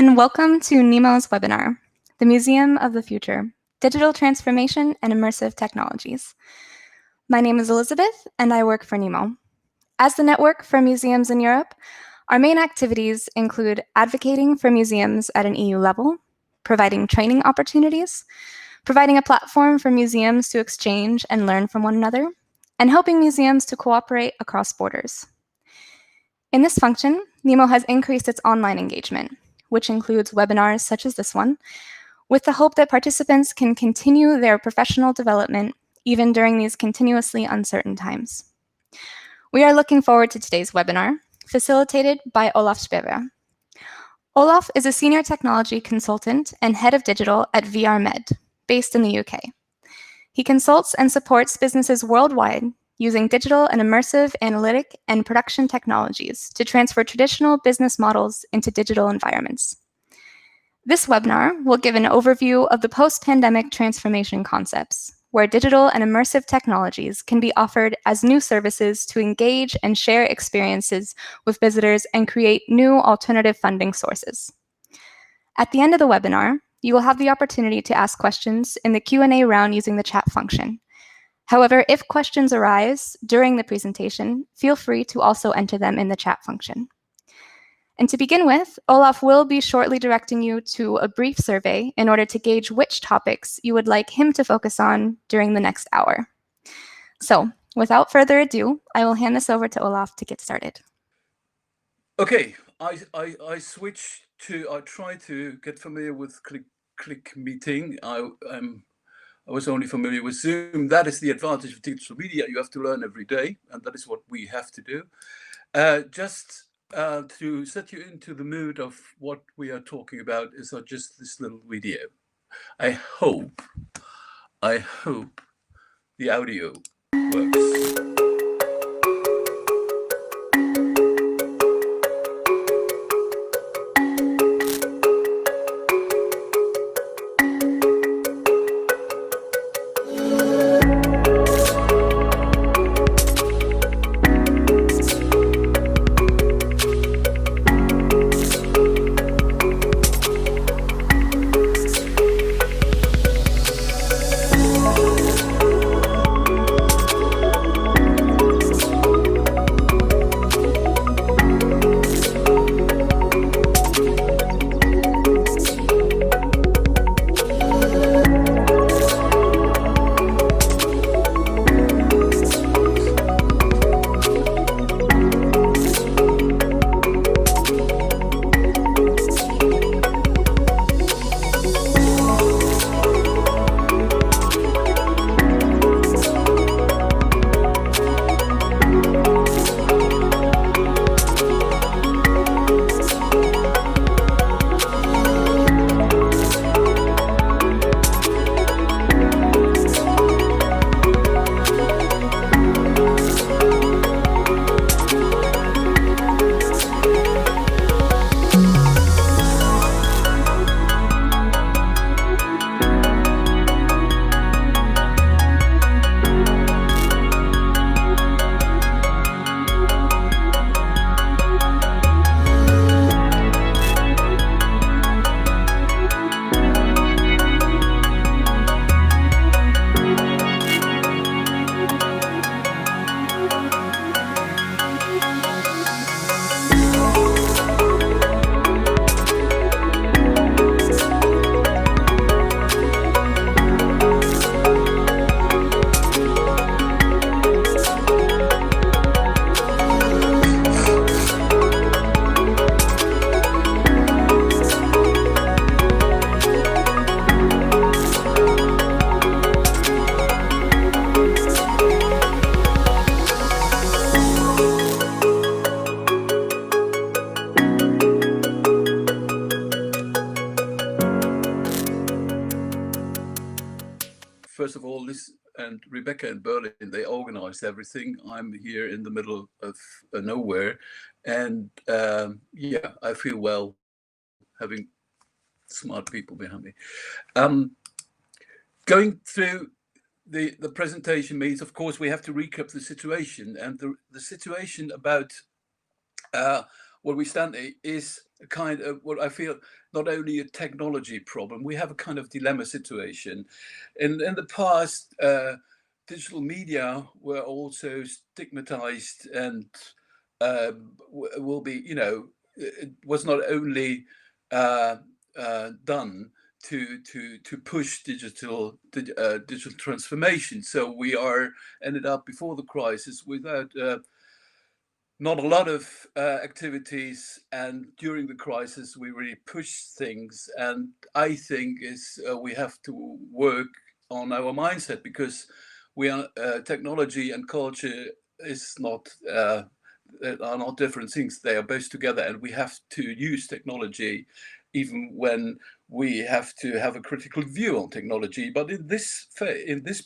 and welcome to NEMO's webinar, the Museum of the Future, Digital Transformation and Immersive Technologies. My name is Elizabeth, and I work for NEMO. As the network for museums in Europe, our main activities include advocating for museums at an EU level, providing training opportunities, providing a platform for museums to exchange and learn from one another, and helping museums to cooperate across borders. In this function, NEMO has increased its online engagement, which includes webinars such as this one, with the hope that participants can continue their professional development even during these continuously uncertain times. We are looking forward to today's webinar, facilitated by Olaf Sperwer. Olaf is a senior technology consultant and head of digital at VRmed, based in the UK. He consults and supports businesses worldwide using digital and immersive analytic and production technologies to transfer traditional business models into digital environments. This webinar will give an overview of the post-pandemic transformation concepts, where digital and immersive technologies can be offered as new services to engage and share experiences with visitors and create new alternative funding sources. At the end of the webinar, you will have the opportunity to ask questions in the Q&A round using the chat function. However, if questions arise during the presentation, feel free to also enter them in the chat function. And to begin with, Olaf will be shortly directing you to a brief survey in order to gauge which topics you would like him to focus on during the next hour. So, without further ado, I will hand this over to Olaf to get started. Okay, I try to get familiar with Click Meeting. I was only familiar with Zoom. That is the advantage of digital media. You have to learn every day, and that is what we have to do. Just to set you into the mood of what we are talking about is just this little video. I hope the audio works. First of all, and Rebecca in Berlin, they organized everything. I'm here in the middle of nowhere. And yeah, I feel well having smart people behind me. Going through the presentation means, of course, we have to recap the situation. And the situation about what we stand is a kind of what I feel not only a technology problem, we have a kind of dilemma situation. In the past, digital media were also stigmatized and will be, it was not only done to push digital transformation. So we ended up before the crisis without not a lot of activities, and during the crisis we really pushed things. And I think we have to work on our mindset, because we are technology and culture is not are not different things. They are both together, and we have to use technology even when we have to have a critical view on technology. But in this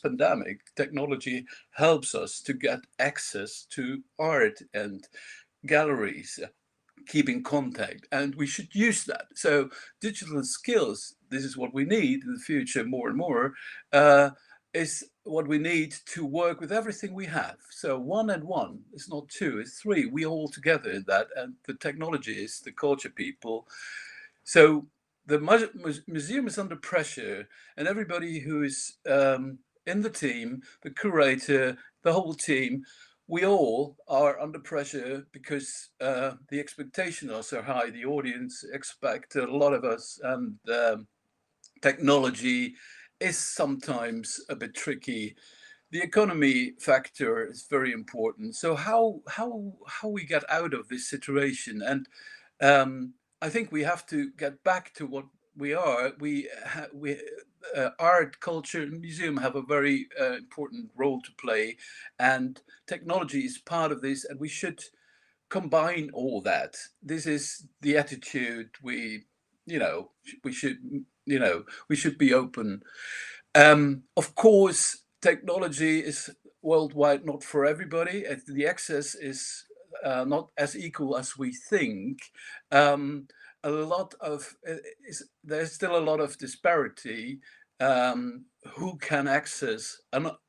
pandemic, technology helps us to get access to art and galleries, keep in contact, and we should use that. So digital skills, this is what we need in the future more and more, is what we need to work with everything we have. So 1 and 1 is not 2, it's 3. We are all together in that, and the technology is the culture people. So the museum is under pressure, and everybody who is in the team, the curator, the whole team, we all are under pressure, because the expectations are so high. The audience expect a lot of us, and technology is sometimes a bit tricky. The economy factor is very important. So how we get out of this situation? And I think we have to get back to what we are. Art, culture, and museum have a very important role to play, and technology is part of this. And we should combine all that. This is the attitude we should be open. Of course, technology is worldwide not for everybody. The access is not as equal as we think. A lot of there's still a lot of disparity. Who can access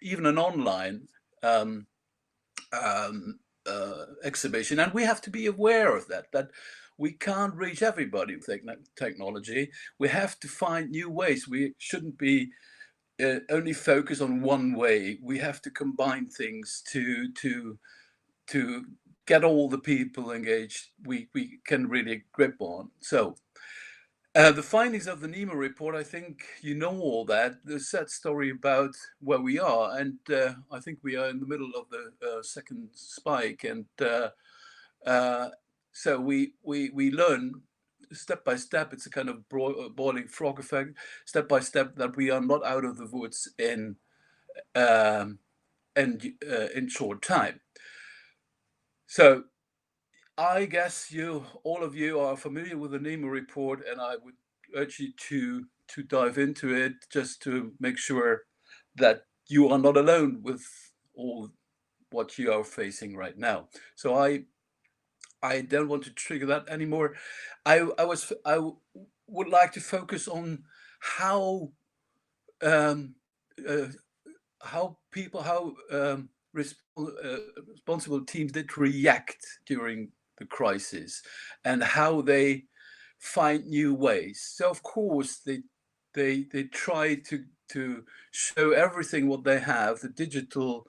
even an online exhibition, and we have to be aware of that we can't reach everybody with technology. We have to find new ways. We shouldn't be only focus on one way. We have to combine things to get all the people engaged we can really grip on. So the findings of the NEMO report, I think you know all that. The sad story about where we are, and I think we are in the middle of the second spike, and so we learn step by step. It's a kind of boiling frog effect, step by step, that we are not out of the woods in short time. So I guess all of you are familiar with the NEMO report, and I would urge you to dive into it, just to make sure that you are not alone with all what you are facing right now. So I don't want to trigger that anymore. I would like to focus on how responsible teams did react during the crisis, and how they find new ways. So of course they try to show everything what they have, the digital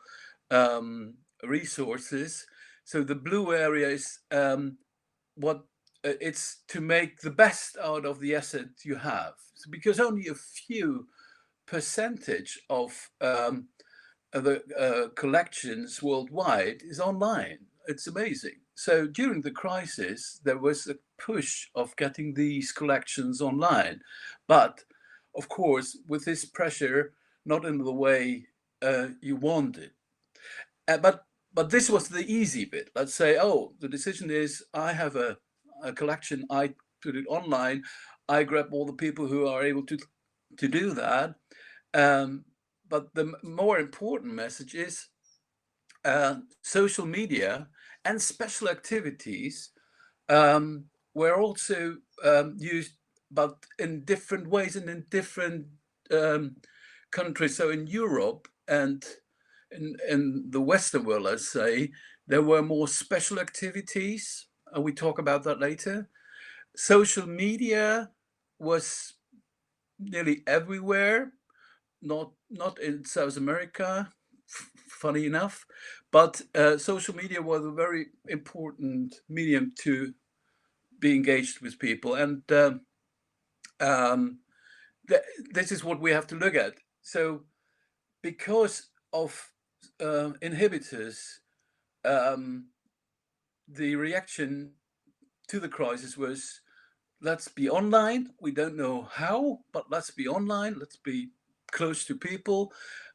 resources. So the blue area is what it's to make the best out of the asset you have. So because only a few percentage of the collections worldwide is online. It's amazing. So during the crisis, there was a push of getting these collections online. But of course, with this pressure, not in the way you wanted. But this was the easy bit. Let's say, oh, the decision is I have a collection, I put it online, I grab all the people who are able to do that. But the more important message is social media and special activities were also used, but in different ways and in different countries. So in Europe and in the Western world, let's say, there were more special activities. and we talk about that later. Social media was nearly everywhere, not in South America, funny enough, but social media was a very important medium to be engaged with people, and this is what we have to look at. So because of inhibitors, the reaction to the crisis was, let's be online. We don't know how, but let's be online. Let's be close to people.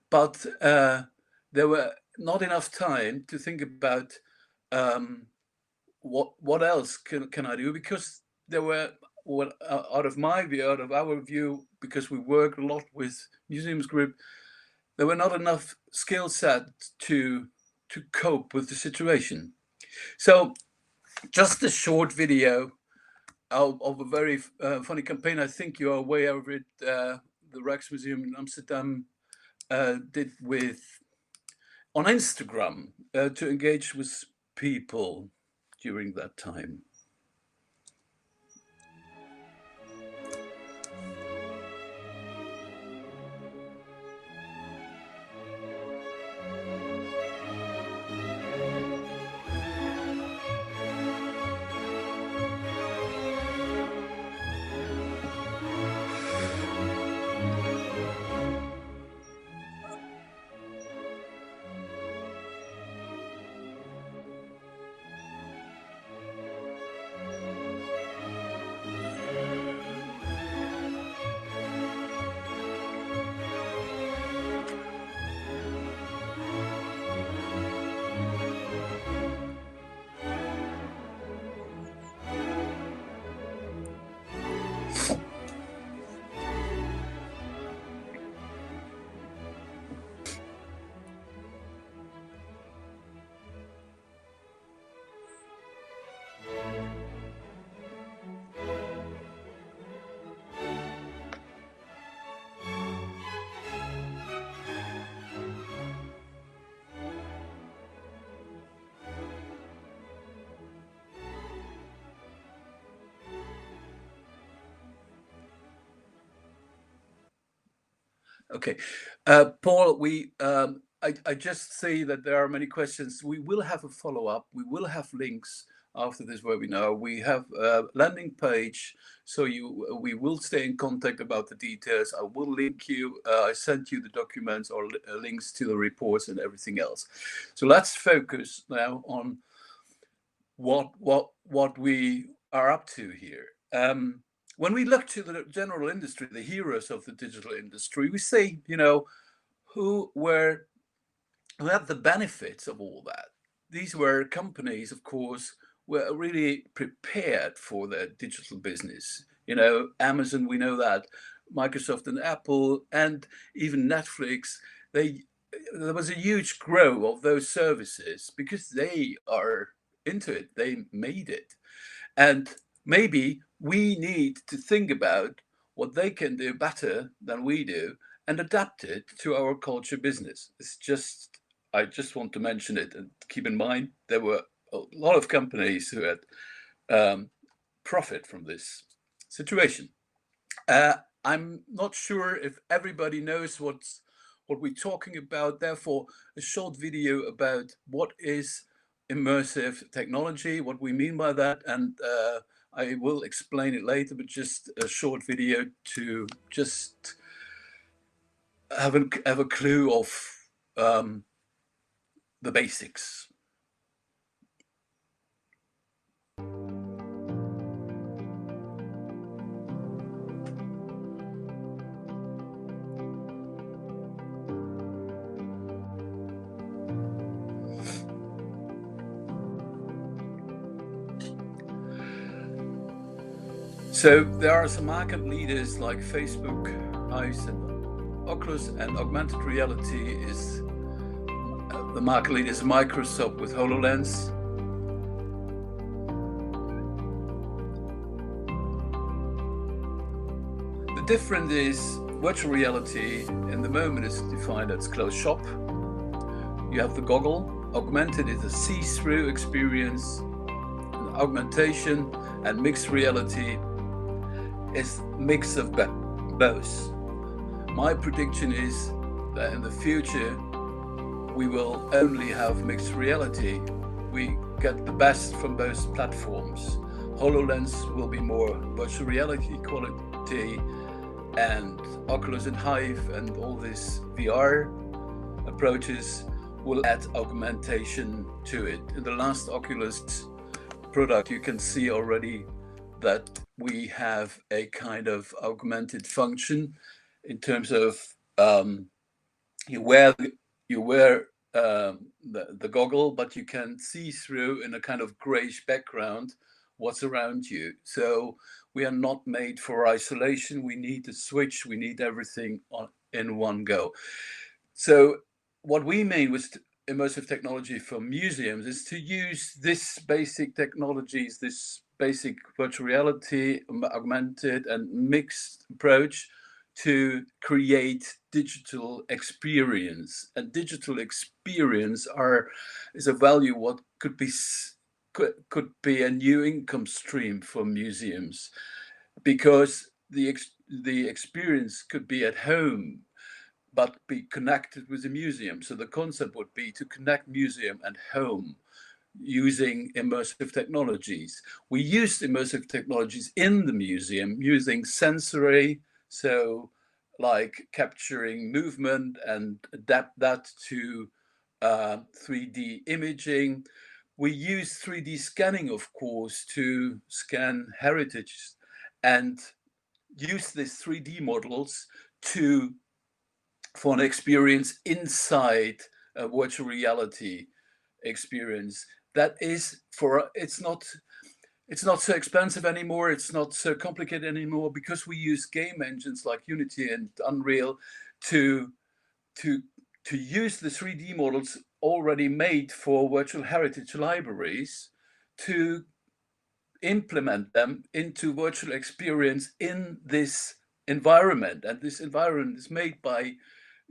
But there were not enough time to think about what else can I do, because there were, out of my view, out of our view, because we work a lot with museums group, there were not enough skill set to cope with the situation. So just a short video of a very funny campaign. I think you are aware of it. The Rijksmuseum in Amsterdam did on Instagram to engage with people during that time. Okay, Paul, I just see that there are many questions. We will have a follow-up. We will have links after this webinar. We have a landing page, so we will stay in contact about the details. I will link you. I sent you the documents or links to the reports and everything else. So let's focus now on what we are up to here. When we look to the general industry, the heroes of the digital industry, we say, who had the benefits of all that. These were companies, of course, were really prepared for their digital business. Amazon, we know that, Microsoft and Apple, and even Netflix, there was a huge growth of those services because they are into it. They made it. And maybe we need to think about what they can do better than we do and adapt it to our culture business. I just want to mention it, and keep in mind there were a lot of companies who had profit from this situation. I'm not sure if everybody knows what we're talking about. Therefore, a short video about what is immersive technology, what we mean by that, and I will explain it later, but just a short video to just have a clue of the basics. So there are some market leaders like Facebook, ICE, and Oculus, and augmented reality is the market leader is Microsoft with HoloLens. The difference is virtual reality in the moment is defined as closed shop. You have the goggle. Augmented is a see-through experience. And augmentation and mixed reality is a mix of both. My prediction is that in the future, we will only have mixed reality. We get the best from both platforms. HoloLens will be more virtual reality quality, and Oculus and Hive and all these VR approaches will add augmentation to it. In the last Oculus product, you can see already that we have a kind of augmented function in terms of you wear the goggle, but you can see through in a kind of grayish background what's around you. So we are not made for isolation. We need a switch. We need everything in one go. So what we mean with immersive technology for museums is to use this basic technologies, this basic virtual reality, augmented and mixed approach to create digital experience. And digital experience is a value what could be a new income stream for museums, because the experience could be at home but be connected with the museum. So the concept would be to connect museum and home using immersive technologies. We used immersive technologies in the museum using sensory, so like capturing movement and adapt that to 3D imaging. We use 3D scanning, of course, to scan heritage and use these 3D models for an experience inside a virtual reality experience. That is it's not so expensive anymore. It's not so complicated anymore, because we use game engines like Unity and Unreal to use the 3D models already made for virtual heritage libraries to implement them into virtual experience in this environment. And this environment is made by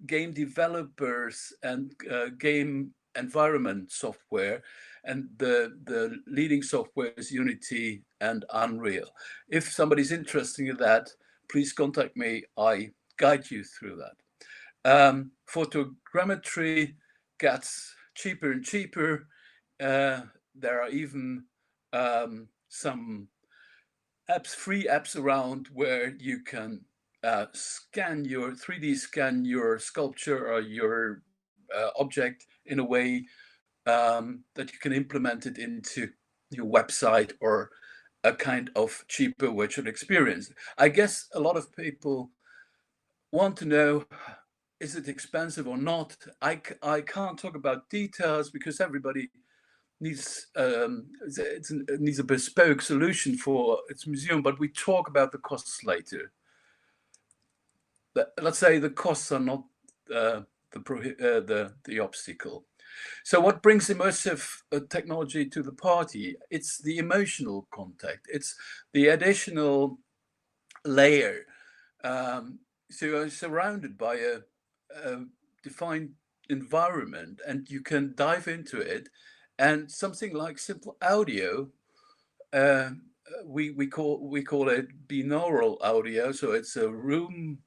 game developers and game environment software, and the leading software is Unity and Unreal. If somebody's interested in that, please contact me. I guide you through that. Photogrammetry gets cheaper and cheaper. There are even some free apps around where you can 3D scan your sculpture or your object in a way that you can implement it into your website or a kind of cheaper virtual experience. I guess a lot of people want to know, is it expensive or not? I can't talk about details because everybody needs needs a bespoke solution for its museum, but we talk about the costs later. Let's say the costs are not the obstacle. So what brings immersive technology to the party? It's the emotional contact. It's the additional layer. So you're surrounded by a defined environment, and you can dive into it. And something like simple audio, we call it binaural audio. So it's a room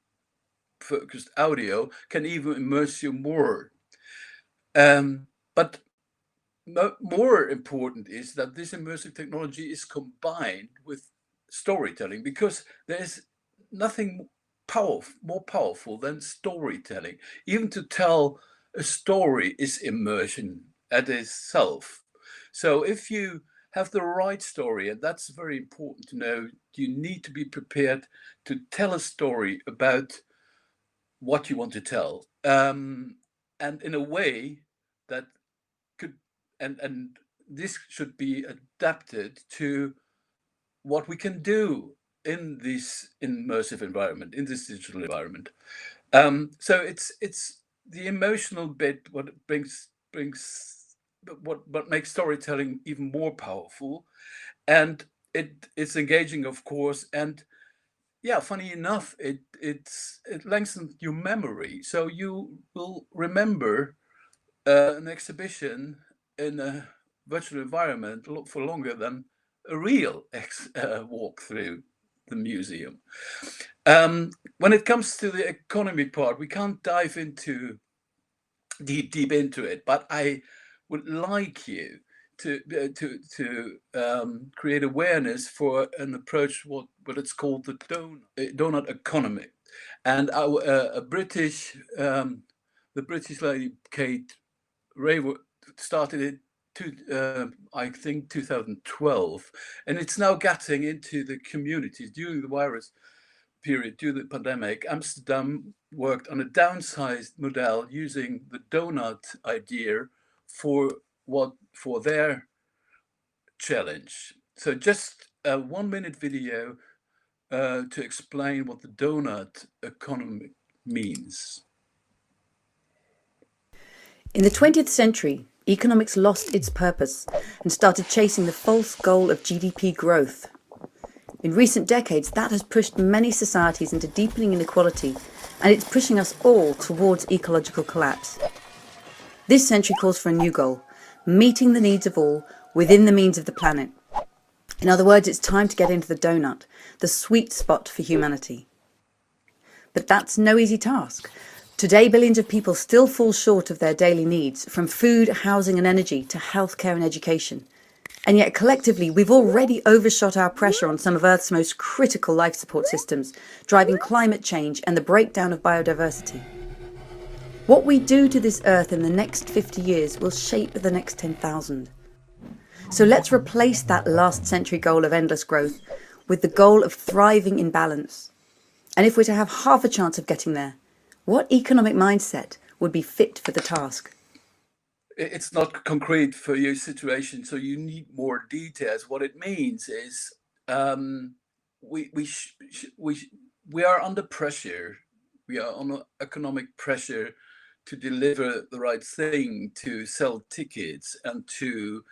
focused audio, can even immerse you more. But more important is that this immersive technology is combined with storytelling, because there's nothing more powerful than storytelling. Even to tell a story is immersion at itself. So if you have the right story, and that's very important to know, you need to be prepared to tell a story about what you want to tell, and in a way that could, and this should be adapted to what we can do in this immersive environment, in this digital environment. So it's the emotional bit what brings what makes storytelling even more powerful, and it's engaging, of course, and yeah, funny enough, it lengthens your memory, so you will remember an exhibition in a virtual environment for longer than a real walk through the museum. When it comes to the economy part, we can't dive into deep into it, but I would like you to create awareness for an approach what it's called the donut economy, and a British the British lady Kate Raworth started it I think 2012, and it's now getting into the communities during the virus period, due to the pandemic. Amsterdam worked on a downsized model using the donut idea for their challenge. So just a 1-minute video to explain what the donut economy means. In the 20th century, economics lost its purpose and started chasing the false goal of GDP growth. In recent decades, that has pushed many societies into deepening inequality, and it's pushing us all towards ecological collapse. This century calls for a new goal, meeting the needs of all within the means of the planet. In other words, it's time to get into the donut, the sweet spot for humanity. But that's no easy task. Today, billions of people still fall short of their daily needs, from food, housing and energy to healthcare and education. And yet collectively, we've already overshot our pressure on some of Earth's most critical life support systems, driving climate change and the breakdown of biodiversity. What we do to this Earth in the next 50 years will shape the next 10,000. So let's replace that last century goal of endless growth with the goal of thriving in balance. And if we're to have half a chance of getting there, what economic mindset would be fit for the task? It's not concrete for your situation, so you need more details. What it means is we are under pressure. We are under economic pressure to deliver the right thing, to sell tickets, and to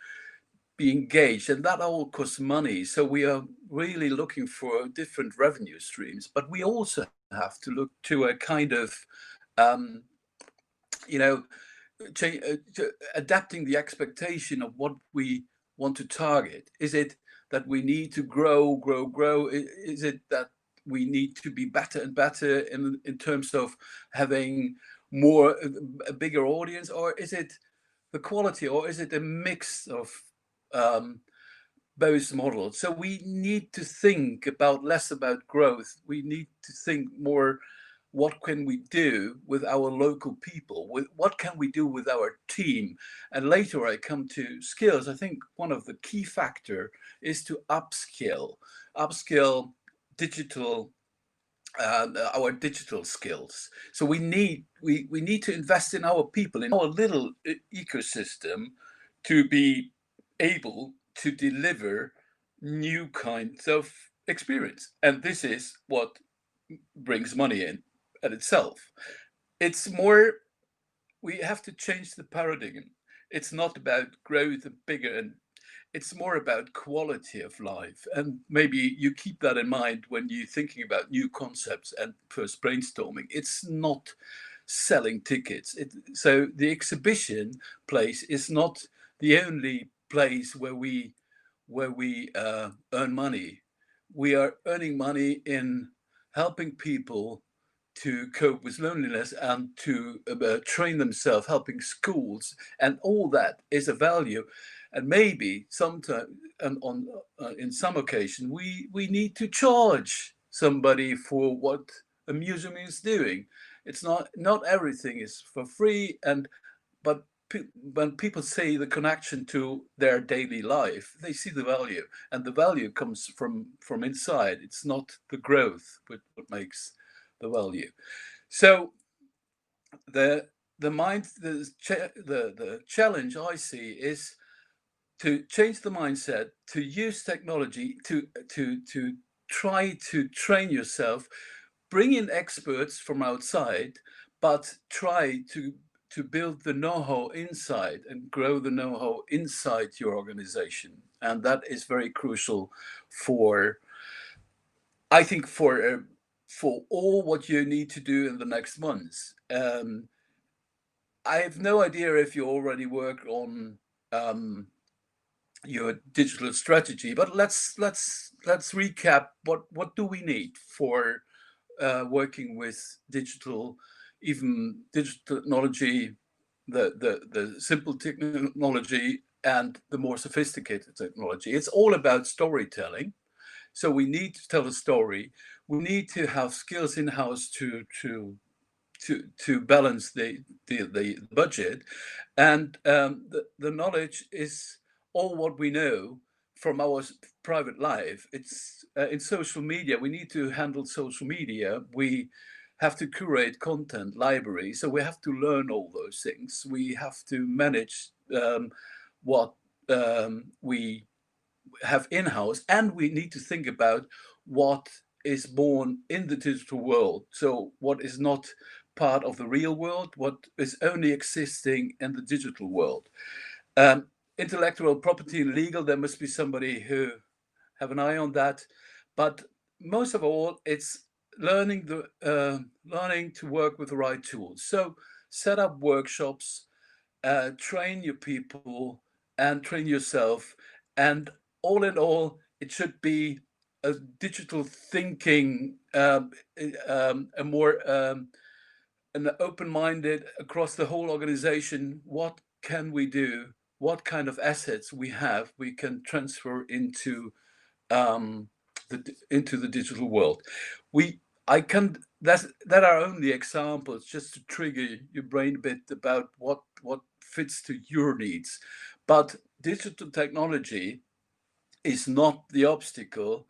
be engaged, and that all costs money. So we are really looking for different revenue streams, but we also have to look to a kind of adapting the expectation of what we want to target. Is it that we need to grow? Is it that we need to be better and better in terms of having a bigger audience, or is it the quality, or is it a mix of both models? So we need to think less about growth. We need to think more, what can we do with our local people? What can we do with our team? And later I come to skills. I think one of the key factor is to upskill digital, our digital skills. So we need to invest in our people, in our little ecosystem, to be able to deliver new kinds of experience. And this is what brings money in at itself. It's more, we have to change the paradigm. It's not about growth and bigger, and it's more about quality of life. And maybe you keep that in mind when you're thinking about new concepts and first brainstorming. It's not selling tickets. So the exhibition place is not the only place where we earn money. We are earning money in helping people to cope with loneliness and to train themselves, helping schools, and all that is a value. And maybe sometimes, and in some occasion, we need to charge somebody for what a museum is doing. It's not everything is for free, but when people see the connection to their daily life, they see the value, and the value comes from inside. It's not the growth what makes the value. So the challenge I see is to change the mindset, to use technology, to try to train yourself, bring in experts from outside, but try to build the know-how inside and grow the know-how inside your organization. And that is very crucial for, I think, for all what you need to do in the next months. I have no idea if you already work on your digital strategy. But let's recap. What do we need for working with digital, even digital technology, the simple technology and the more sophisticated technology? It's all about storytelling. So we need to tell a story. We need to have skills in-house to balance the budget, and the knowledge is all what we know from our private life. It's in social media. We need to handle social media. We have to curate content library. So we have to learn all those things. We have to manage what we have in-house, and we need to think about what is born in the digital world. So what is not part of the real world, what is only existing in the digital world. Intellectual property and legal, there must be somebody who have an eye on that. But most of all, it's learning to work with the right tools. So set up workshops, train your people and train yourself. And all in all, it should be a digital thinking, a more an open-minded across the whole organization. What can we do? What kind of assets we have we can transfer into the digital world. That are only examples just to trigger your brain a bit about what fits to your needs. But digital technology is not the obstacle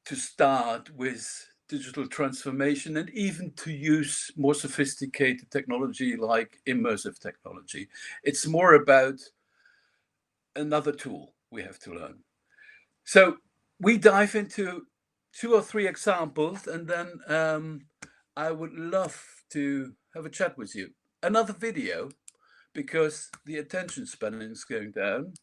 to start with digital transformation and even to use more sophisticated technology like immersive technology. It's more about another tool we have to learn. So we dive into 2 or 3 examples, and then I would love to have a chat with you. Another video, because the attention span is going down.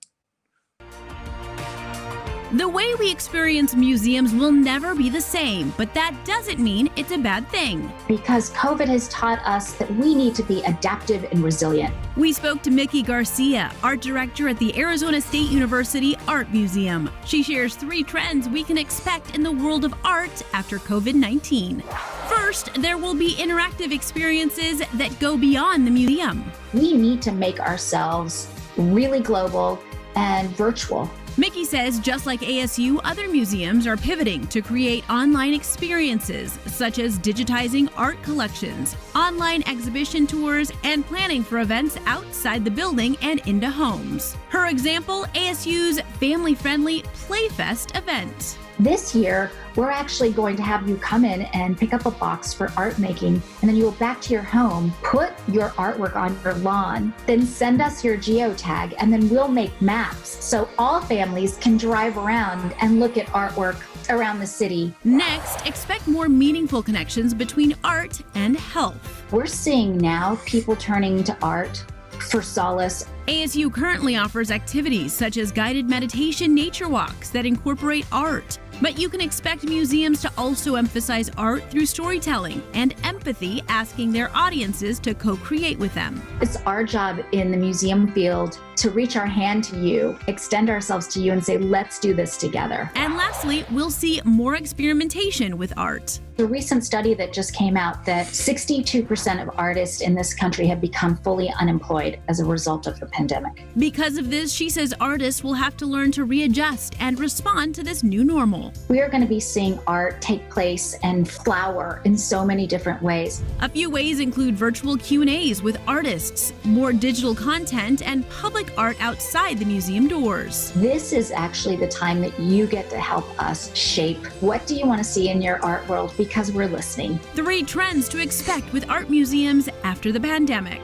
The way we experience museums will never be the same, but that doesn't mean it's a bad thing. Because COVID has taught us that we need to be adaptive and resilient. We spoke to Mickey Garcia, art director at the Arizona State University Art Museum. She shares 3 trends we can expect in the world of art after COVID-19. First, there will be interactive experiences that go beyond the museum. We need to make ourselves really global and virtual. Mickey says just like ASU, other museums are pivoting to create online experiences, such as digitizing art collections, online exhibition tours, and planning for events outside the building and into homes. Her example, ASU's family-friendly Playfest event. This year, we're actually going to have you come in and pick up a box for art making, and then you go back to your home, put your artwork on your lawn, then send us your geotag, and then we'll make maps so all families can drive around and look at artwork around the city. Next, expect more meaningful connections between art and health. We're seeing now people turning to art for solace. ASU currently offers activities such as guided meditation nature walks that incorporate art. But you can expect museums to also emphasize art through storytelling and empathy, asking their audiences to co-create with them. It's our job in the museum field to reach our hand to you, extend ourselves to you and say, let's do this together. And lastly, we'll see more experimentation with art. A recent study that just came out that 62% of artists in this country have become fully unemployed as a result of the pandemic. Because of this, she says artists will have to learn to readjust and respond to this new normal. We are going to be seeing art take place and flower in so many different ways. A few ways include virtual Q&As with artists, more digital content, and public art outside the museum doors. This is actually the time that you get to help us shape what do you want to see in your art world, because we're listening. 3 trends to expect with art museums after the pandemic.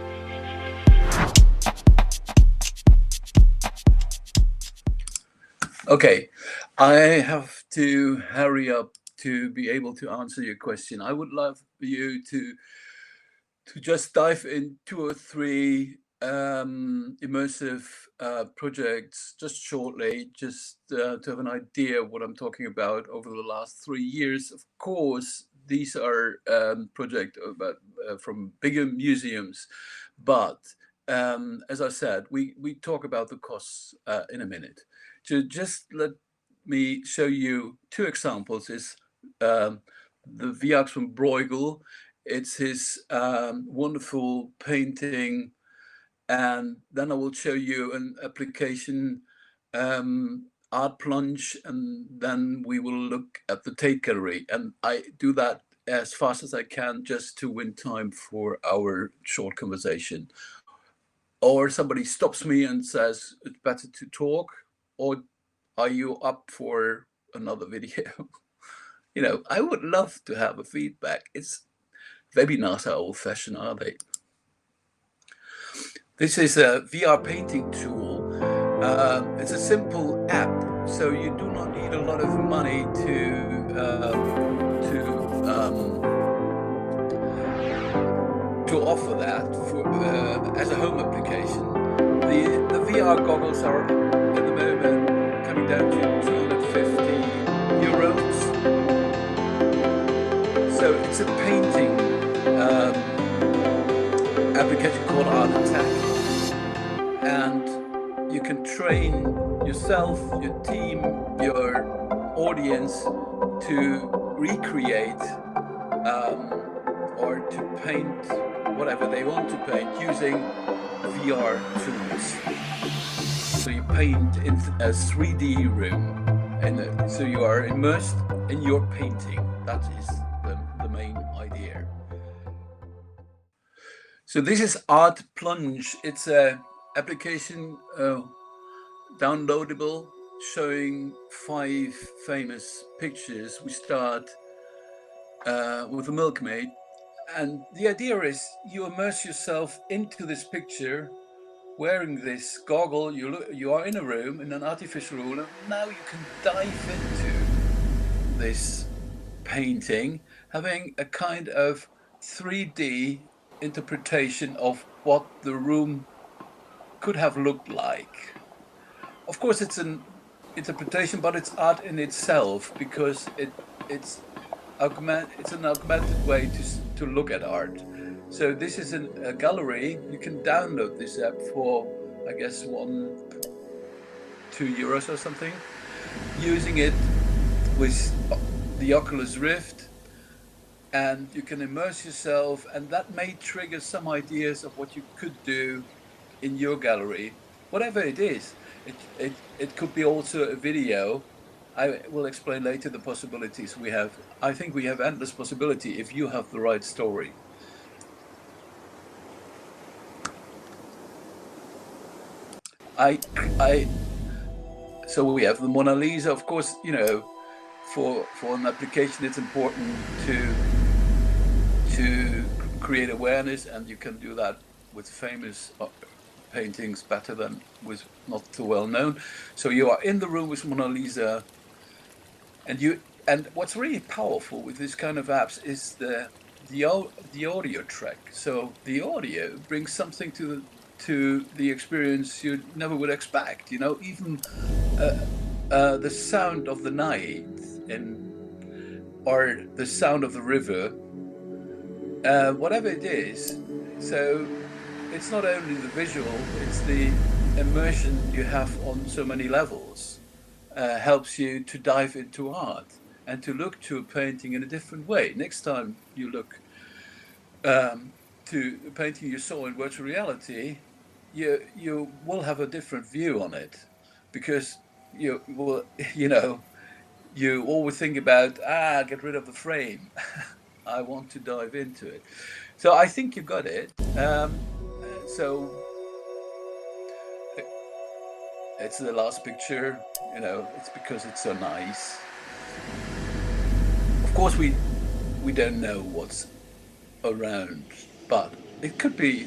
Okay, I have to hurry up to be able to answer your question. I would love you to just dive in 2 or 3 immersive projects just shortly, just to have an idea of what I'm talking about over the last 3 years. Of course, these are projects from bigger museums, but as I said, we talk about the costs in a minute. So just let me show you two examples. Is the Viax from Bruegel. It's his wonderful painting, and then I will show you an application, art Plunge, and then we will look at the Tate gallery. And I do that as fast as I can just to win time for our short conversation. Or somebody stops me and says, it's better to talk, or are you up for another video? You know, I would love to have a feedback. It's webinars are old-fashioned, are they? This is a VR painting tool. It's a simple app, so you do not need a lot of money to offer that for, as a home application. The VR goggles are at the moment coming down to 250 euros. So it's a painting application called Art Attack, and you can train yourself, your team, your audience to recreate or to paint whatever they want to paint using VR tools. So you paint in a 3D room, and so you are immersed in your painting. That is the main idea. So this is Art Plunge. It's a application downloadable, showing 5 famous pictures. We start with a milkmaid, and the idea is you immerse yourself into this picture wearing this goggle. You are in a room, in an artificial room, and now you can dive into this painting, having a kind of 3D interpretation of what the room could have looked like. Of course, it's an interpretation, but it's art in itself, because it's an augmented way to look at art. So this is a gallery. You can download this app for, I guess, €1-2 or something, using it with the Oculus Rift, and you can immerse yourself, and that may trigger some ideas of what you could do in your gallery, whatever it is. It could be also a video. I will explain later the possibilities we have. I think we have endless possibility if you have the right story. So we have the Mona Lisa. Of course, you know, for an application, it's important to create awareness, and you can do that with famous paintings better than with not so well known. So you are in the room with Mona Lisa, and what's really powerful with this kind of apps is the audio track. So the audio brings something to the experience you never would expect. You know, even the sound of the night or the sound of the river, whatever it is. So it's not only the visual, it's the immersion you have on so many levels, helps you to dive into art and to look to a painting in a different way. Next time you look to a painting you saw in virtual reality, you will have a different view on it, because you always think about, get rid of the frame. I want to dive into it. So I think you got it. So it's the last picture, you know, it's because it's so nice. Of course, we don't know what's around, but it could be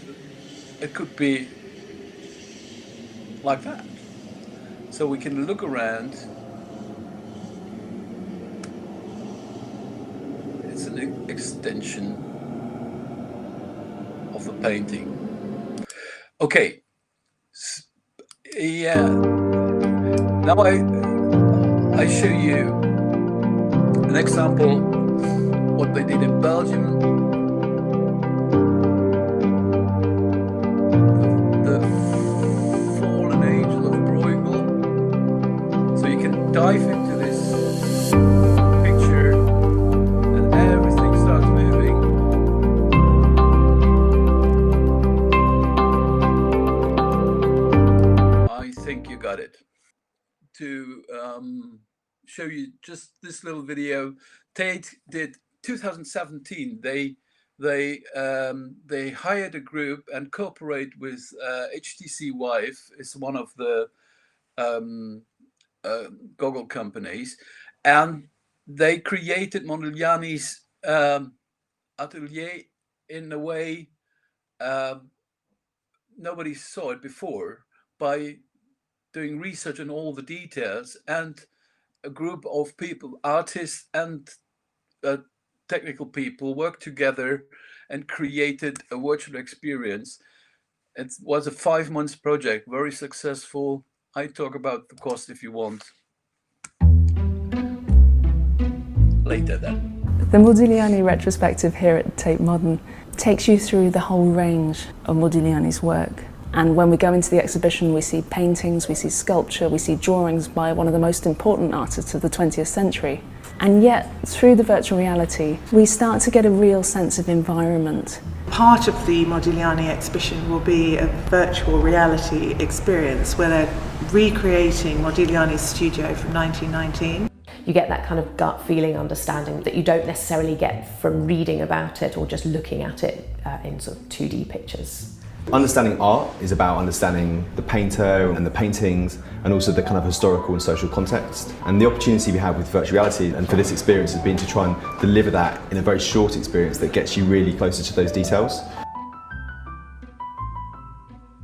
like that. So we can look around. It's an extension of the painting. Okay. Yeah. Now I show you an example what they did in Belgium. So you can dive into this picture and everything starts moving. I think you got it. To show you just this little video, Tate did 2017. They hired a group and cooperate with HTC Vive, is one of the goggle companies, and they created Modigliani's atelier in a way nobody saw it before, by doing research on all the details, and a group of people, artists and technical people, worked together and created a virtual experience. It was a 5 months project, very successful. I talk about the cost if you want later then. The Modular Retrospective here at Tate Modern takes you through the whole range of Modigliani's work. And when we go into the exhibition, we see paintings, we see sculpture, we see drawings by one of the most important artists of the 20th century. And yet, through the virtual reality, we start to get a real sense of environment. Part of the Modigliani exhibition will be a virtual reality experience where they're recreating Modigliani's studio from 1919. You get that kind of gut feeling understanding that you don't necessarily get from reading about it or just looking at it in sort of 2D pictures. Understanding art is about understanding the painter and the paintings, and also the kind of historical and social context. And the opportunity we have with virtual reality and for this experience has been to try and deliver that in a very short experience that gets you really closer to those details.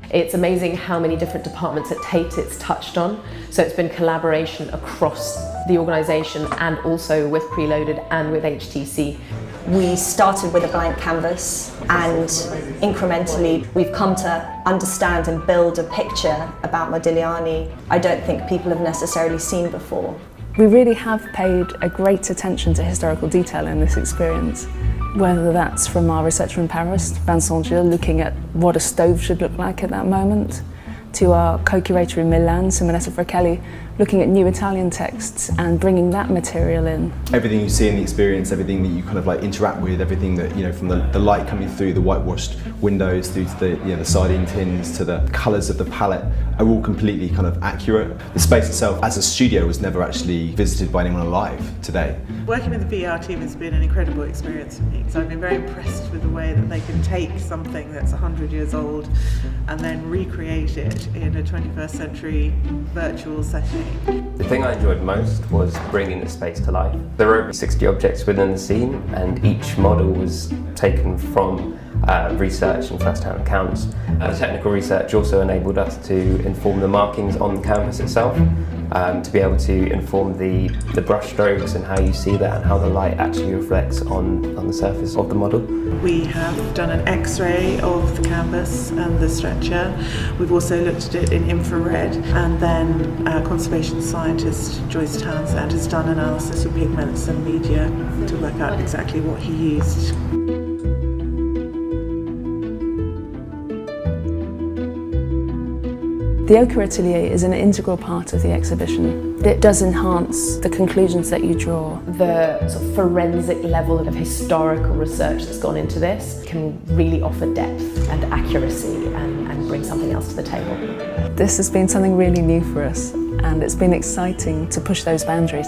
It's amazing how many different departments at Tate it's touched on. So it's been collaboration across the organisation and also with Preloaded and with HTC. We started with a blank canvas, and incrementally we've come to understand and build a picture about Modigliani I don't think people have necessarily seen before. We really have paid a great attention to historical detail in this experience, whether that's from our researcher in Paris, Vincent Gilles, looking at what a stove should look like at that moment, to our co-curator in Milan, Simonetta Fratelli, looking at new Italian texts and bringing that material in. Everything you see in the experience, everything that you kind of like interact with, everything that, you know, from the light coming through the whitewashed windows, through to the, you know, the sardine tins, to the colours of the palette, are all completely kind of accurate. The space itself as a studio was never actually visited by anyone alive today. Working with the VR team has been an incredible experience for me, because I've been very impressed with the way that they can take something that's 100 years old and then recreate it in a 21st century virtual setting. The thing I enjoyed most was bringing the space to life. There were over 60 objects within the scene, and each model was taken from research and first-hand accounts. The technical research also enabled us to inform the markings on the canvas itself, to be able to inform the brush strokes and how you see that and how the light actually reflects on the surface of the model. We have done an X-ray of the canvas and the stretcher. We've also looked at it in infrared, and then conservation scientist Joyce Townsend has done analysis of pigments and media to work out exactly what he used. The Ochre Atelier is an integral part of the exhibition. It does enhance the conclusions that you draw. The sort of forensic level of historical research that's gone into this can really offer depth and accuracy and bring something else to the table. This has been something really new for us, and it's been exciting to push those boundaries.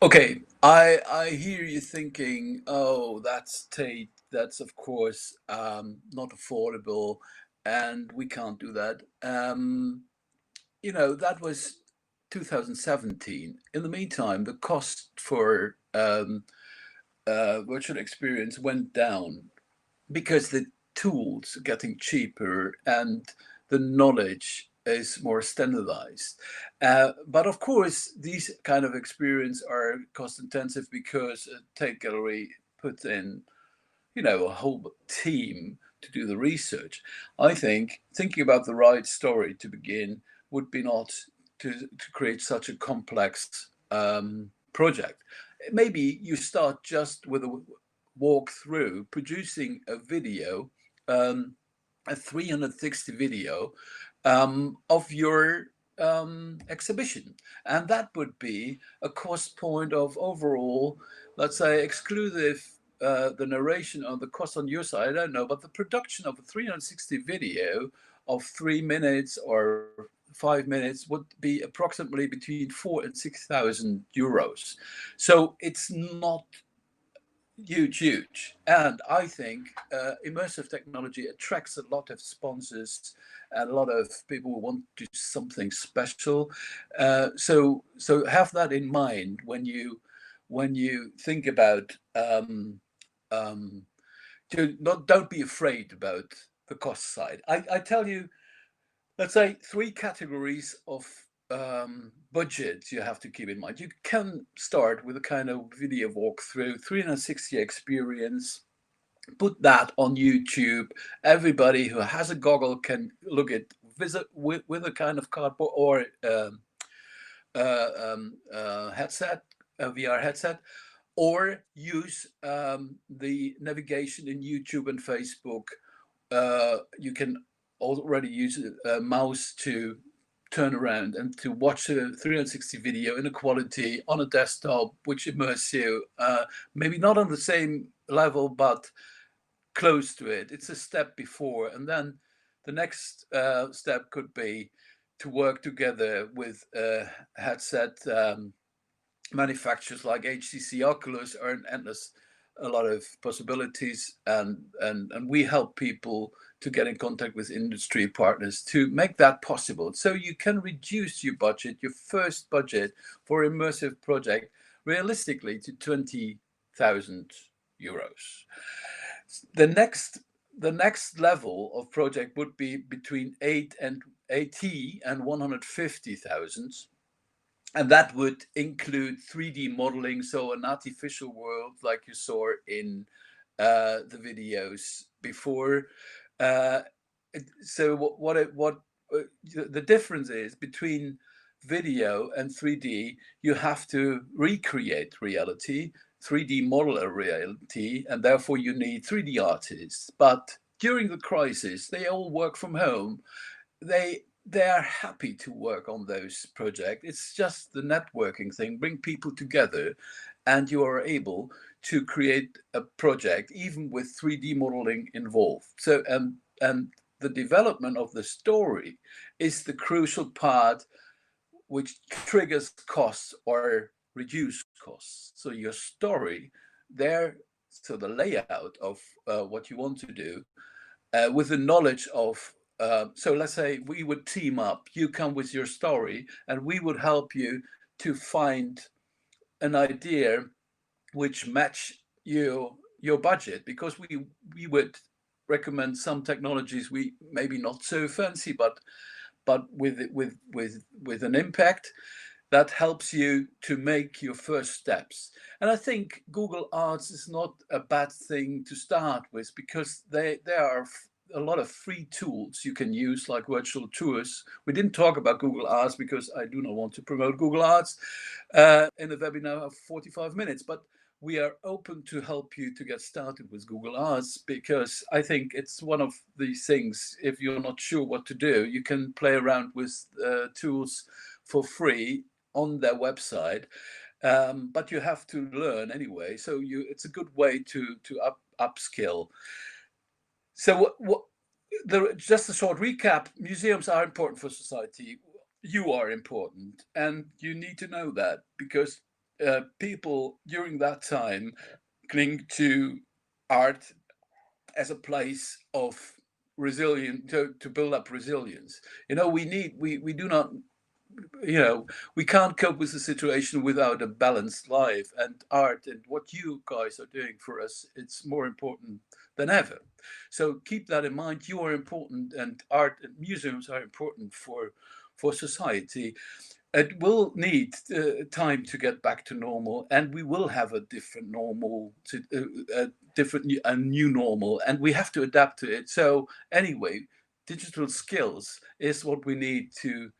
Okay, I hear you thinking, oh, that's Tate, that's of course not affordable, and we can't do that. You know, that was 2017. In the meantime, the cost for virtual experience went down because the tools are getting cheaper and the knowledge is more standardized. But of course, these kind of experience are cost intensive because a Tate Gallery puts in, you know, a whole team to do the research. I think thinking about the right story to begin would be not to create such a complex project. Maybe you start just with walk through producing a video, a 360 video of your exhibition. And that would be a cost point of overall, let's say, exclusive the narration on the cost on your side, I don't know, but the production of a 360 video of 3 minutes or 5 minutes would be approximately between 4,000 and 6,000 euros. So it's not huge. And I think immersive technology attracts a lot of sponsors and a lot of people who want to do something special. So have that in mind when you think about don't be afraid about the cost side. I tell you, let's say 3 categories of budgets you have to keep in mind. You can start with a kind of video walkthrough, 360 experience, put that on YouTube. Everybody who has a goggle can look at visit with a kind of cardboard or headset, a VR headset, or use the navigation in YouTube and Facebook. You can already use a mouse to turn around and to watch a 360 video in a quality on a desktop, which immerses you, maybe not on the same level, but close to it. It's a step before. And then the next step could be to work together with headset manufacturers like HTC, Oculus, are endless a lot of possibilities, and we help people to get in contact with industry partners to make that possible. So you can reduce your budget, your first budget for immersive project, realistically to 20,000 euros. The next level of project would be between 80 and 150,000. And that would include 3D modeling, so an artificial world like you saw in the videos before. So what the difference is between video and 3D, you have to recreate reality, 3D model a reality, and therefore you need 3D artists. But during the crisis, they all work from home. They are happy to work on those projects. It's just the networking thing, bring people together, and you are able to create a project even with 3D modeling involved. So and the development of the story is the crucial part which triggers costs or reduce costs. So your story there, so the layout of what you want to do, with the knowledge of so let's say we would team up, you come with your story and we would help you to find an idea which match your budget, because we would recommend some technologies we maybe not so fancy, but with an impact that helps you to make your first steps. And I think Google Arts is not a bad thing to start with, because there are a lot of free tools you can use, like virtual tours. We didn't talk about Google Arts because I do not want to promote Google Arts in a webinar of 45 minutes, but we are open to help you to get started with Google Arts, because I think it's one of these things, if you're not sure what to do, you can play around with tools for free on their website, but you have to learn anyway. So it's a good way to upskill. So just a short recap: museums are important for society. You are important, and you need to know that, because people during that time cling to art as a place of resilience, to build up resilience. We do not, we can't cope with the situation without a balanced life, and art and what you guys are doing for us, it's more important than ever. So keep that in mind. You are important, and art and museums are important for society. It will need time to get back to normal, and we will have a different normal, a new normal, and we have to adapt to it. So anyway, digital skills is what we need to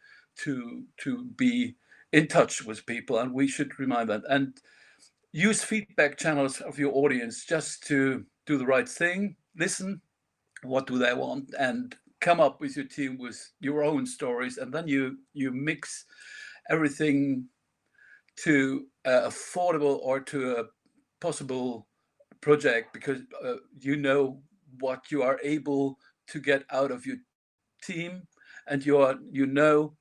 be in touch with people, and we should remind that. And use feedback channels of your audience just to do the right thing, listen, what do they want, and come up with your team with your own stories, and then you mix everything to affordable or to a possible project, because you know what you are able to get out of your team, and you know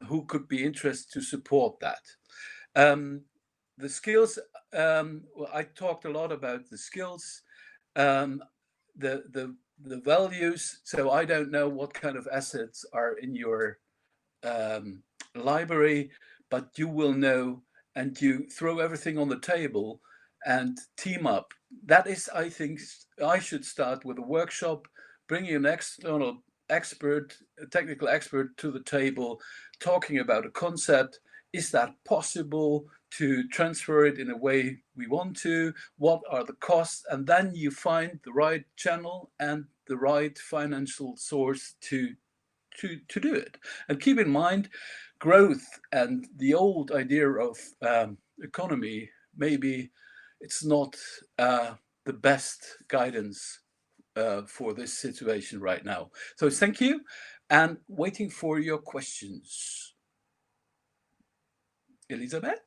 who could be interested to support that. The skills, well, I talked a lot about the skills, the values. So I don't know what kind of assets are in your library, but you will know, and you throw everything on the table and team up. That is, I think, I should start with a workshop, bringing an external expert, a technical expert to the table, talking about a concept. Is that possible to transfer it in a way we want to? What are the costs? And then you find the right channel and the right financial source to do it. And keep in mind, growth and the old idea of economy, maybe it's not the best guidance for this situation right now. So thank you, and waiting for your questions. Elizabeth?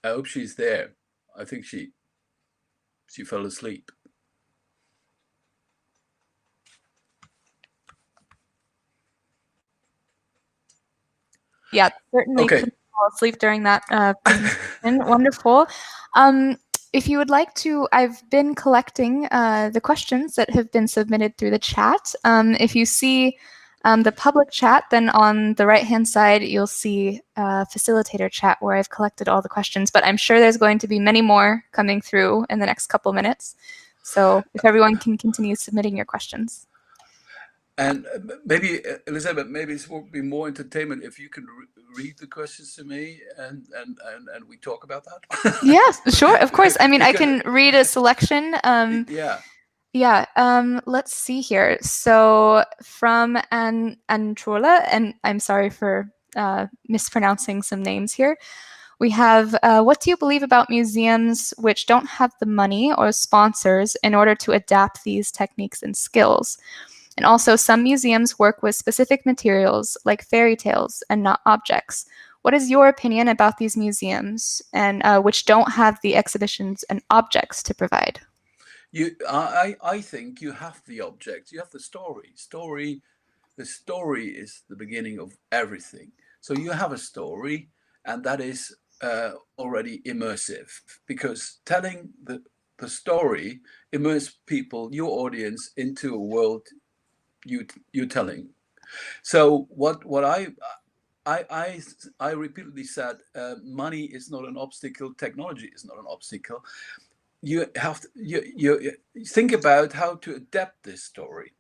I hope she's there. I think she fell asleep. Yeah, certainly Okay. couldn't fall asleep during that presentation. Wonderful. If you would like to, I've been collecting the questions that have been submitted through the chat. If you see the public chat, then on the right-hand side, you'll see facilitator chat where I've collected all the questions, but I'm sure there's going to be many more coming through in the next couple minutes. So if everyone can continue submitting your questions. And maybe, Elizabeth, maybe it would be more entertainment if you can read the questions to me and we talk about that. Yes, sure, of course. I mean, I can read a selection. Yeah. Yeah, let's see here. So from Antrola, and I'm sorry for mispronouncing some names here. We have, what do you believe about museums which don't have the money or sponsors in order to adapt these techniques and skills? And also, some museums work with specific materials like fairy tales and not objects. What is your opinion about these museums and which don't have the exhibitions and objects to provide? I think you have the object, you have the story. The story is the beginning of everything. So you have a story, and that is already immersive, because telling the story immerses people, your audience, into a world you're telling. So what I repeatedly said, money is not an obstacle, technology is not an obstacle. You have to you think about how to adapt this story,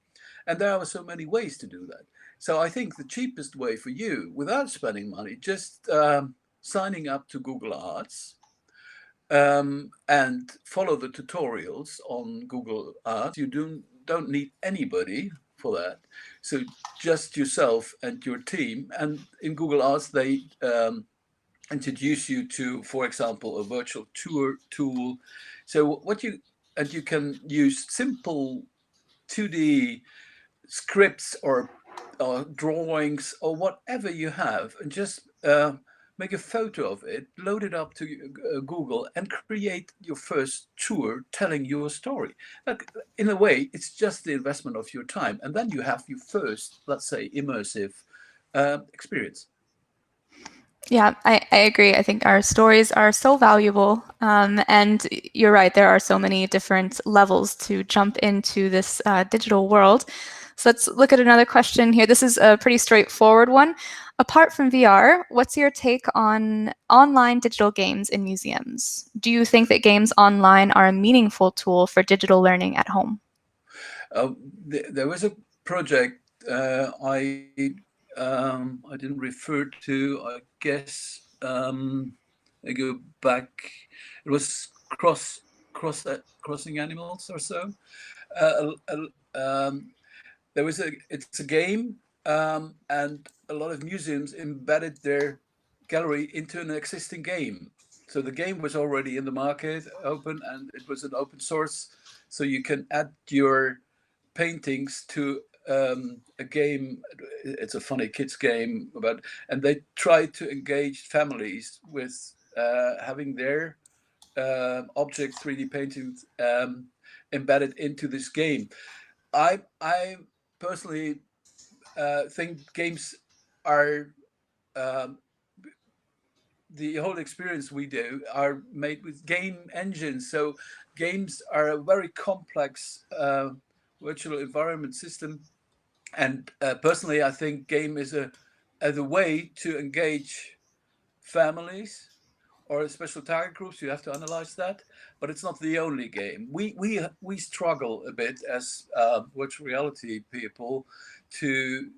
and there are so many ways to do that. So I think the cheapest way for you, without spending money, just signing up to Google Arts and follow the tutorials on Google Arts. You don't need anybody for that. So just yourself and your team. And in Google Arts, they introduce you to, for example, a virtual tour tool. So you can use simple 2D scripts or drawings or whatever you have, and just make a photo of it, load it up to Google, and create your first tour telling your story. Like, in a way, it's just the investment of your time, and then you have your first, let's say, immersive experience. Yeah, I agree. I think our stories are so valuable. And you're right, there are so many different levels to jump into this digital world. So let's look at another question here. This is a pretty straightforward one. Apart from VR, what's your take on online digital games in museums? Do you think that games online are a meaningful tool for digital learning at home? There was a project I didn't refer to. I guess I go back. It was crossing animals or so. There was it's a game, and a lot of museums embedded their gallery into an existing game. So the game was already in the market, open, and it was an open source. So you can add your paintings to a game. It's a funny kids game about, and they try to engage families with having their objects, 3D paintings, embedded into this game. I personally think games are the whole experience we do are made with game engines. So games are a very complex virtual environment system. And personally, I think game is a way to engage families or special target groups. You have to analyze that, but it's not the only game. We struggle a bit as virtual reality people to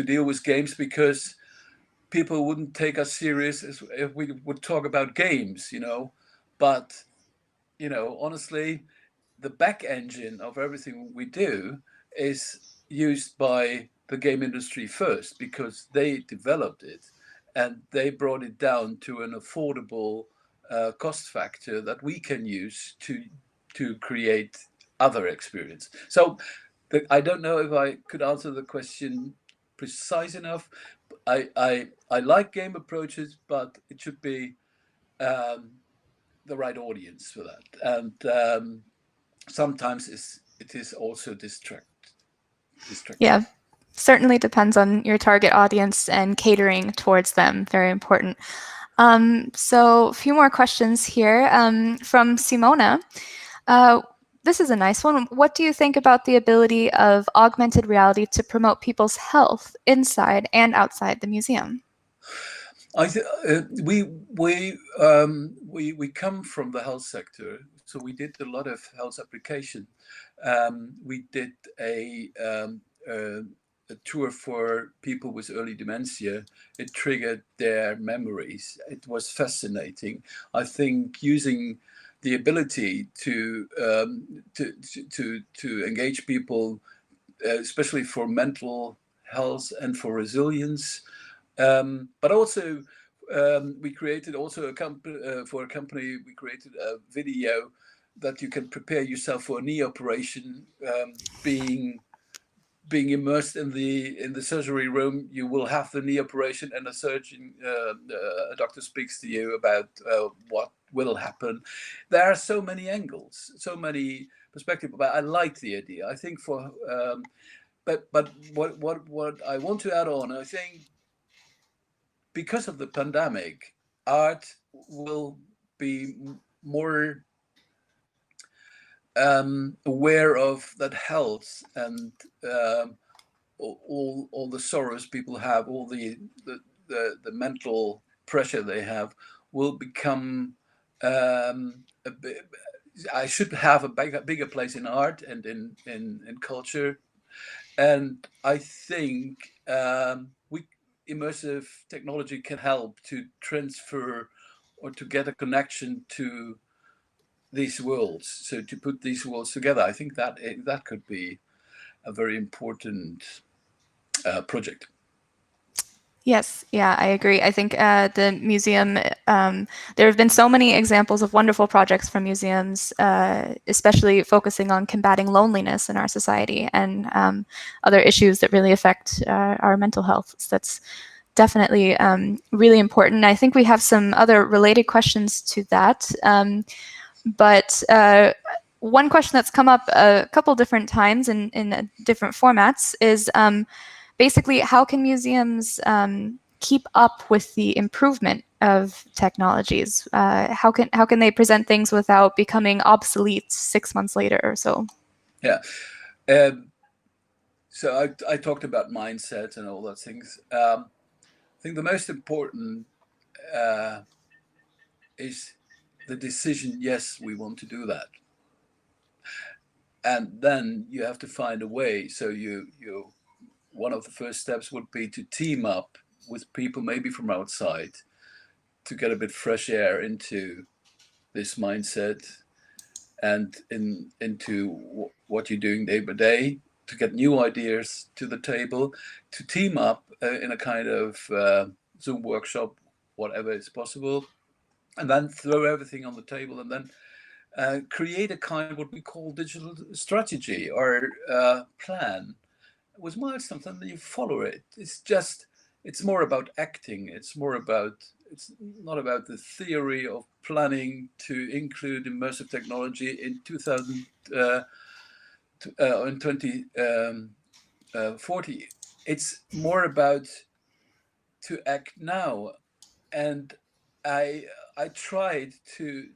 deal with games, because people wouldn't take us serious if we would talk about games, But honestly, the back engine of everything we do is used by the game industry first, because they developed it and they brought it down to an affordable cost factor that we can use to create other experience. So I don't know if I could answer the question precise enough. I like game approaches, but it should be the right audience for that. And sometimes it is also distracting. Yeah, certainly depends on your target audience and catering towards them. Very important. So a few more questions here from Simona. This is a nice one. What do you think about the ability of augmented reality to promote people's health inside and outside the museum? We come from the health sector, so we did a lot of health application. We did a tour for people with early dementia. It triggered their memories. It was fascinating. I think using the ability to engage people, especially for mental health and for resilience. But also, we created also for a company. We created a video that you can prepare yourself for a knee operation. Being immersed in the surgery room, you will have the knee operation, and a surgeon, a doctor speaks to you about what will happen. There are so many angles, so many perspectives. But I like the idea. I think but what I want to add on, I think, because of the pandemic, art will be more aware of that health and all the sorrows people have, all the mental pressure they have, will become a bit. I should have a bigger place in art and in culture, and I think immersive technology can help to transfer or to get a connection to these worlds. So to put these worlds together, I think that could be a very important project. Yes, yeah, I agree. I think the museum, there have been so many examples of wonderful projects from museums, especially focusing on combating loneliness in our society and other issues that really affect our mental health. So that's definitely really important. I think we have some other related questions to that. But one question that's come up a couple different times in different formats is basically, how can museums keep up with the improvement of technologies? How can they present things without becoming obsolete 6 months later or so? Yeah. So I talked about mindset and all those things. I think the most important is the decision. Yes, we want to do that, and then you have to find a way. So you one of the first steps would be to team up with people maybe from outside to get a bit fresh air into this mindset and into what you're doing day by day, to get new ideas to the table, to team up in a kind of Zoom workshop whatever is possible, and then throw everything on the table, and then create a kind of what we call digital strategy or plan. With milestones, and you follow it. It's more about acting. It's not about the theory of planning to include immersive technology in 2040. It's more about to act now. And I tried to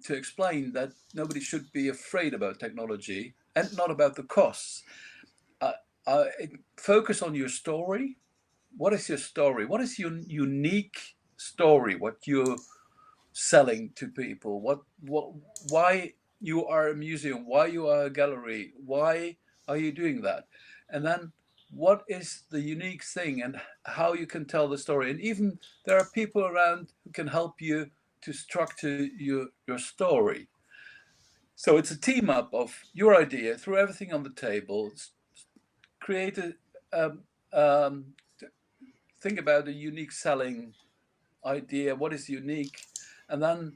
explain that nobody should be afraid about technology and not about the costs. Focus on your story. What is your story? What is your unique story? What you're selling to people? Why you are a museum? Why you are a gallery? Why are you doing that? And then what is the unique thing and how you can tell the story? And even there are people around who can help you to structure your story. So it's a team up of your idea, throw everything on the table, create think about a unique selling idea, what is unique, and then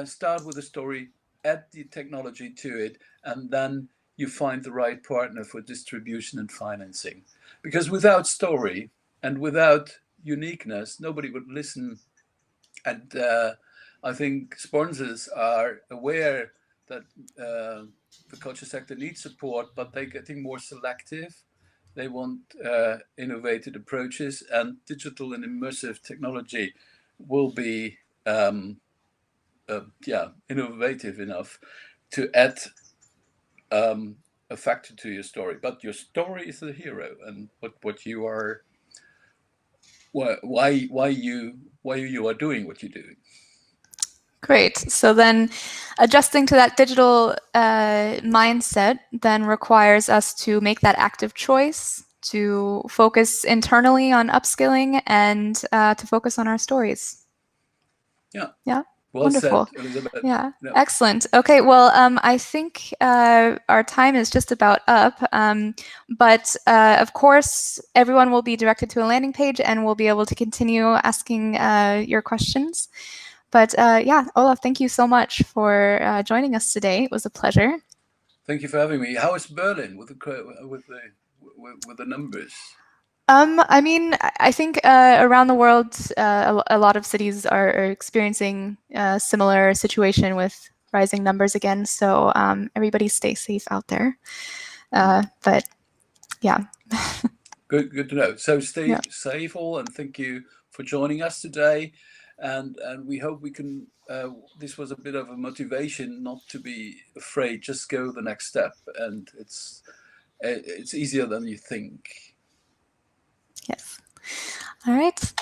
start with a story, add the technology to it, and then you find the right partner for distribution and financing. Because without story and without uniqueness, nobody would listen. And I think sponsors are aware that the culture sector needs support, but they're getting more selective. They want innovative approaches, and digital and immersive technology will be innovative enough to add a factor to your story. But your story is the hero, and what you are, why you are doing what you're doing. Great. So then adjusting to that digital mindset then requires us to make that active choice to focus internally on upskilling and to focus on our stories. Yeah. Yeah. Well Wonderful. said, Elizabeth. Yeah. No. Excellent. Okay. Well, I think our time is just about up. But of course, everyone will be directed to a landing page and we'll be able to continue asking your questions. But yeah, Olaf, thank you so much for joining us today. It was a pleasure. Thank you for having me. How is Berlin with the numbers? I mean, I think around the world, a lot of cities are experiencing a similar situation with rising numbers again. So everybody stay safe out there. But yeah. Good to know. So stay safe all, and thank you for joining us today. And we hope we can, this was a bit of a motivation not to be afraid, just go the next step. And it's easier than you think. Yes. All right.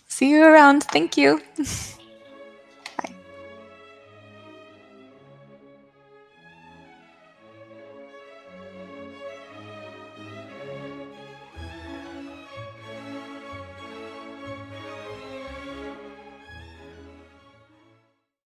See you around. Thank you.